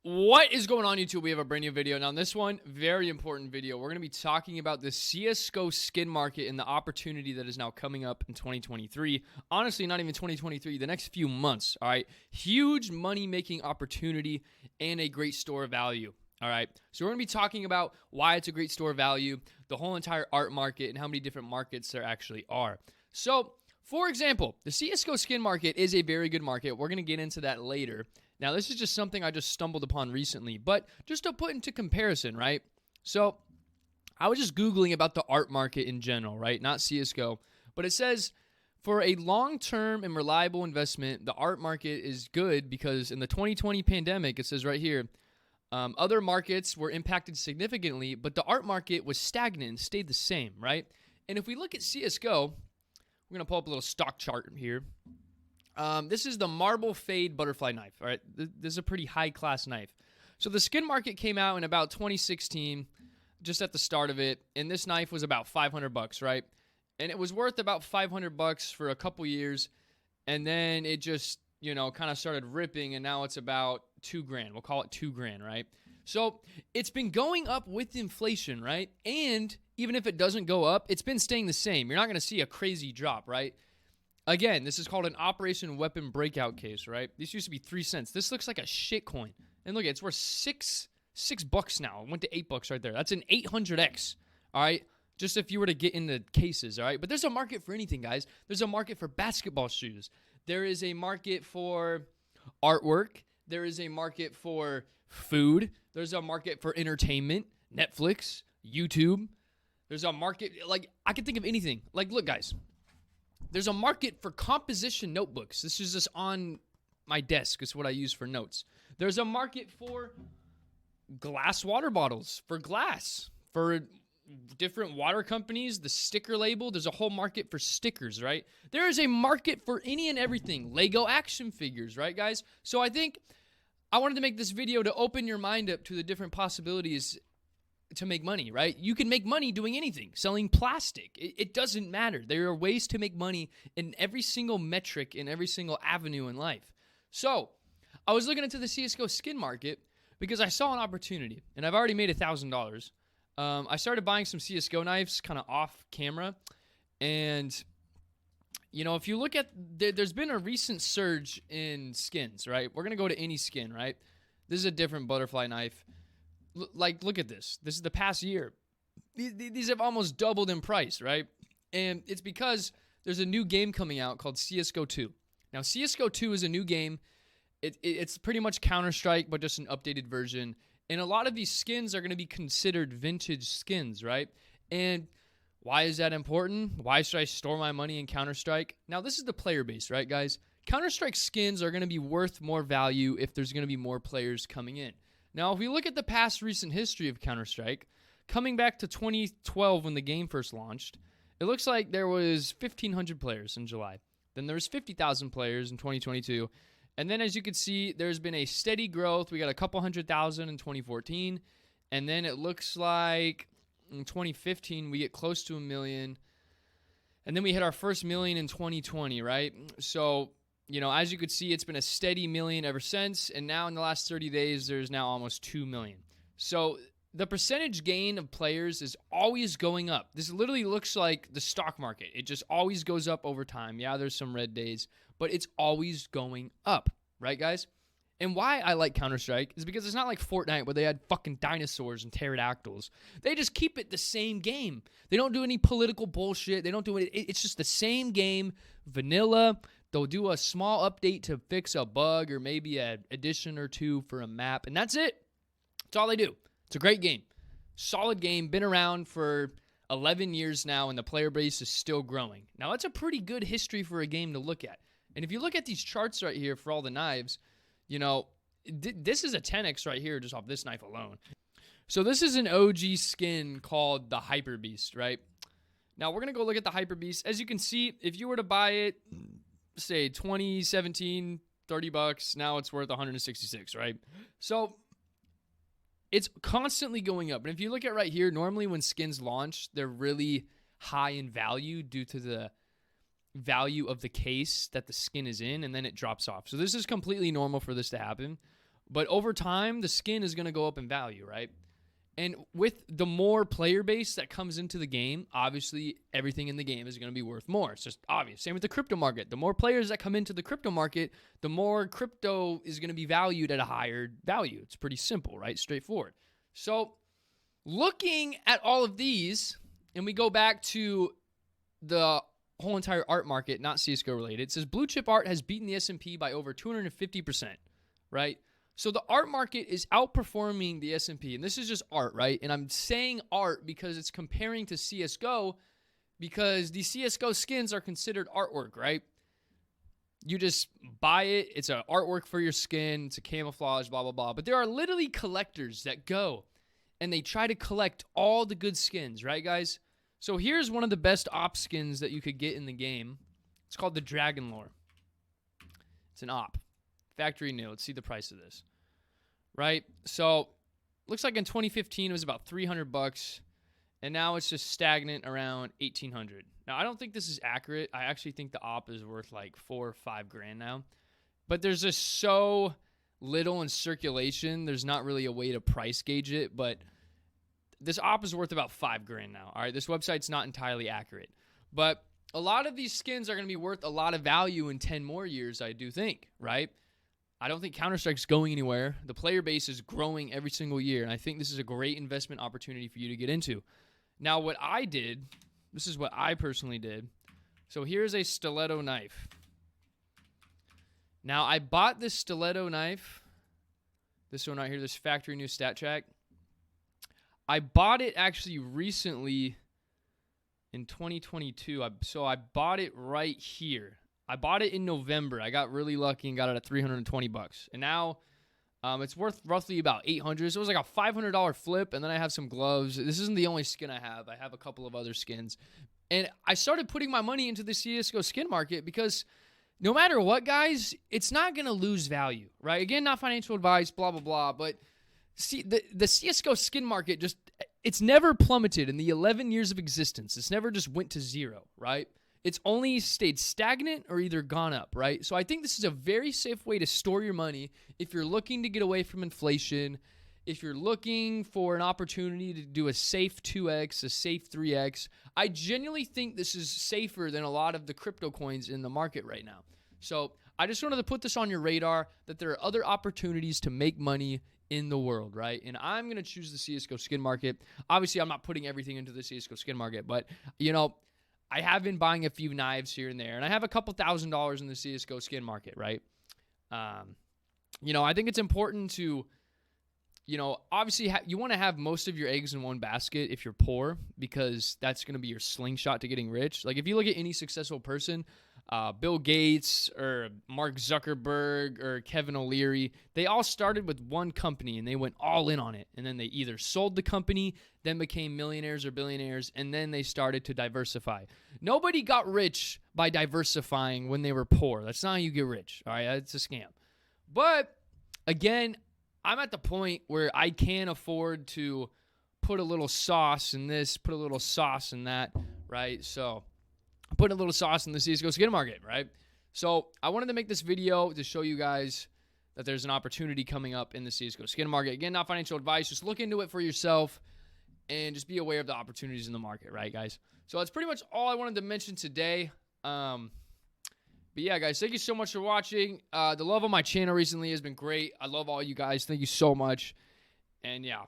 What is going on, YouTube? We have a brand new video. Now, in this one, very important video. We're going to be talking about the Csgo skin market and the opportunity that is now coming up in 2023. Honestly, not even 2023, the next few months, all right? Huge money-making opportunity and a great store of value, all right? So we're going to be talking about why it's a great store of value, the whole entire art market, and how many different markets there actually are. So, for example, the Csgo skin market is a very good market. We're going to get into that later. Now, this is just something I just stumbled upon recently, but just to put into comparison, right? So, I was just Googling about the art market in general, right? Not Csgo, but it says for a long-term and reliable investment, the art market is good because in the 2020 pandemic, it says right here, other markets were impacted significantly, but the art market was stagnant and stayed the same, right? And if we look at Csgo, we're going to pull up a little stock chart here. This is the Marble Fade Butterfly Knife, all right? This is a pretty high-class knife. So the skin market came out in about 2016, just at the start of it, and this knife was about $500, right? And it was worth about $500 for a couple years, and then it just, kind of started ripping, and now it's about $2,000. We'll call it $2,000, right? So it's been going up with inflation, right? And even if it doesn't go up, it's been staying the same. You're not going to see a crazy drop, right? Again, this is called an Operation Weapon Breakout case, right? This used to be 3 cents. This looks like a shit coin. And look, it's worth $6 now. It went to $8 right there. That's an 800x, all right? Just if you were to get into cases, all right? But there's a market for anything, guys. There's a market for basketball shoes. There is a market for artwork. There is a market for food. There's a market for entertainment, Netflix, YouTube. There's a market, I can think of anything. Look, guys. There's a market for composition notebooks. This is just on my desk. It's what I use for notes. There's a market for glass water bottles, for glass, for different water companies, the sticker label. There's a whole market for stickers, right? There is a market for any and everything. Lego action figures, right, guys? So I think I wanted to make this video to open your mind up to the different possibilities to make money, right? You can make money doing anything, selling plastic. It doesn't matter. There are ways to make money in every single metric, in every single avenue in life. So I was looking into the Csgo skin market because I saw an opportunity, and I've already made $1,000. I started buying some Csgo knives kind of off camera, and if you look at, there's been a recent surge in skins, right? We're going to go to any skin, right? This is a different butterfly knife. Look at this. This is the past year. These have almost doubled in price, right? And it's because there's a new game coming out called Csgo 2. Now, Csgo 2 is a new game. It's pretty much Counter-Strike, but just an updated version. And a lot of these skins are going to be considered vintage skins, right? And why is that important? Why should I store my money in Counter-Strike? Now, this is the player base, right, guys? Counter-Strike skins are going to be worth more value if there's going to be more players coming in. Now, if we look at the past recent history of Counter-Strike, coming back to 2012 when the game first launched, it looks like there was 1,500 players in July. Then there was 50,000 players in 2022. And then, as you can see, there's been a steady growth. We got a couple 100,000 in 2014. And then it looks like in 2015, we get close to 1 million. And then we hit our first million in 2020, right? So, as you could see, it's been a steady million ever since, and now in the last 30 days, there's now almost 2 million. So the percentage gain of players is always going up. This literally looks like the stock market. It just always goes up over time. Yeah, there's some red days, but it's always going up, right, guys? And why I like Counter-Strike is because it's not like Fortnite where they had fucking dinosaurs and pterodactyls. They just keep it the same game. They don't do any political bullshit. They don't do it. It's just the same game, vanilla. They'll do a small update to fix a bug or maybe an addition or two for a map, and that's it. That's all they do. It's a great game. Solid game. Been around for 11 years now, and the player base is still growing. Now, that's a pretty good history for a game to look at. And if you look at these charts right here for all the knives, this is a 10x right here just off this knife alone. So this is an OG skin called the Hyper Beast, right? Now, we're going to go look at the Hyper Beast. As you can see, if you were to buy it, say 2017, $30, now it's worth 166, right? So it's constantly going up. And if you look at right here, normally when skins launch, they're really high in value due to the value of the case that the skin is in, and then it drops off. So this is completely normal for this to happen. But over time, the skin is going to go up in value, right? And with the more player base that comes into the game, obviously everything in the game is going to be worth more. It's just obvious. Same with the crypto market. The more players that come into the crypto market, the more crypto is going to be valued at a higher value. It's pretty simple, right? Straightforward. So looking at all of these, and we go back to the whole entire art market, not CSGO related. It says blue chip art has beaten the S&P by over 250%, right? So the art market is outperforming the S&P, and this is just art, right? And I'm saying art because it's comparing to CSGO, because the CSGO skins are considered artwork, right? You just buy it. It's an artwork for your skin. It's a camouflage, blah, blah, blah. But there are literally collectors that go and they try to collect all the good skins, right, guys? So here's one of the best op skins that you could get in the game. It's called the Dragon Lore. It's an op. Factory new. Let's see the price of this. Right? So, looks like in 2015 it was about $300, and now it's just stagnant around $1,800. Now, I don't think this is accurate. I actually think the op is worth like $4 or $5 grand now. But there's just so little in circulation, there's not really a way to price gauge it, but this op is worth about $5 grand now. All right, this website's not entirely accurate. But a lot of these skins are going to be worth a lot of value in 10 more years, I do think, right? I don't think Counter-Strike's going anywhere. The player base is growing every single year, and I think this is a great investment opportunity for you to get into. Now, what I did, this is what I personally did. So here's a stiletto knife. Now, I bought this stiletto knife, this one right here, this factory new stat check. I bought it actually recently in 2022. So I bought it right here. I bought it in November. I got really lucky and got it at $320. And now it's worth roughly about $800. So it was like a $500 flip, and then I have some gloves. This isn't the only skin I have. I have a couple of other skins. And I started putting my money into the CSGO skin market because no matter what, guys, it's not going to lose value, right? Again, not financial advice, blah, blah, blah. But see, the CSGO skin market just, it's never plummeted in the 11 years of existence. It's never just went to zero, right? It's only stayed stagnant or either gone up, right? So I think this is a very safe way to store your money if you're looking to get away from inflation, if you're looking for an opportunity to do a safe 2x, a safe 3x. I genuinely think this is safer than a lot of the crypto coins in the market right now. So I just wanted to put this on your radar that there are other opportunities to make money in the world, right? And I'm going to choose the CSGO skin market. Obviously, I'm not putting everything into the CSGO skin market, but, you know, I have been buying a few knives here and there, and I have a couple $1,000s in the CSGO skin market, right? You know, I think it's important to, you know, obviously you want to have most of your eggs in one basket if you're poor, because that's going to be your slingshot to getting rich. Like if you look at any successful person, Bill Gates or Mark Zuckerberg or Kevin O'Leary, they all started with one company and they went all in on it. And then they either sold the company, then became millionaires or billionaires, and then they started to diversify. Nobody got rich by diversifying when they were poor. That's not how you get rich. All right, it's a scam. But again, I'm at the point where I can afford to put a little sauce in this, put a little sauce in that, right? So putting a little sauce in the CSGO skin market, right? So I wanted to make this video to show you guys that there's an opportunity coming up in the CSGO skin market. Again, not financial advice. Just look into it for yourself and just be aware of the opportunities in the market, right, guys? So that's pretty much all I wanted to mention today. But yeah, guys, thank you so much for watching. The love on my channel recently has been great. I love all you guys. Thank you so much. And yeah.